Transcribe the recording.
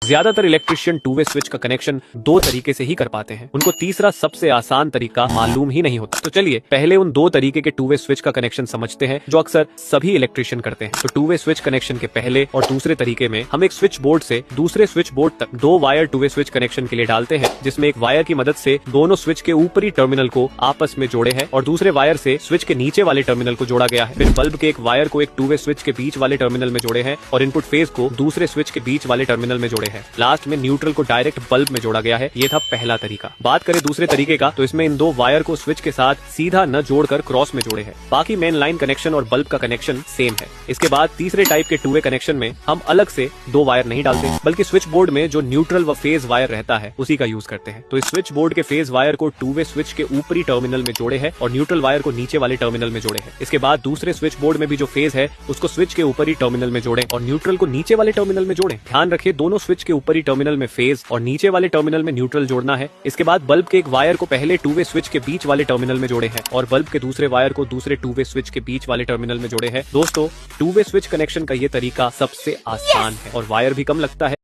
ज्यादातर electrician two way switch का connection दो तरीके से ही कर पाते हैं, उनको तीसरा सबसे आसान तरीका मालूम ही नहीं होता। तो चलिए पहले उन दो तरीके के टू वे स्विच का कनेक्शन समझते हैं जो अक्सर सभी इलेक्ट्रिशियन करते हैं। तो टू वे स्विच कनेक्शन के पहले और दूसरे तरीके में हम एक स्विच बोर्ड से दूसरे स्विच बोर्ड तक दो wire two way switch connection के लिए डालते हैं, जिसमें एक वायर की मदद से दोनों स्विच के ऊपरी टर्मिनल को आपस में जोड़े हैं और दूसरे वायर से स्विच के नीचे वाले टर्मिनल को जोड़ा गया है। फिर बल्ब के एक वायर को एक टू वे स्विच के बीच वाले टर्मिनल में जोड़े हैं और इनपुट फेज को दूसरे स्विच के बीच वाले टर्मिनल में जोड़े हैं। लास्ट में न्यूट्रल को डायरेक्ट बल्ब में जोड़ा गया है। ये था पहला तरीका। बात करें दूसरे तरीके का, तो इसमें इन दो वायर को स्विच के साथ सीधा न जोड़कर क्रॉस में जोड़े हैं। बाकी मेन लाइन कनेक्शन और बल्ब का कनेक्शन सेम है। इसके बाद तीसरे टाइप के टू वे कनेक्शन में हम अलग से दो वायर नहीं डालते, बल्कि स्विच बोर्ड में जो न्यूट्रल व फेज वायर रहता है उसी का यूज करते हैं। तो इस स्विच बोर्ड के फेज वायर को टू वे स्विच के ऊपरी टर्मिनल में जोड़े हैं और न्यूट्रल वायर को नीचे वाले टर्मिनल में जोड़े हैं। इसके बाद दूसरे स्विच बोर्ड में भी जो फेज है उसको स्विच के ऊपरी टर्मिनल में जोड़ें और न्यूट्रल को नीचे वाले टर्मिनल में जोड़ें। ध्यान रखें दोनों स्विच के ऊपरी टर्मिनल में फेज और नीचे वाले टर्मिनल में न्यूट्रल जोड़ना है। इसके बाद बल्ब के एक वायर को पहले टू वे स्विच के बीच वाले टर्मिनल में जोड़े हैं और बल्ब के दूसरे वायर को दूसरे टू वे स्विच के बीच वाले टर्मिनल में जोड़े हैं। दोस्तों, टू वे स्विच कनेक्शन का ये तरीका सबसे आसान है और वायर भी कम लगता है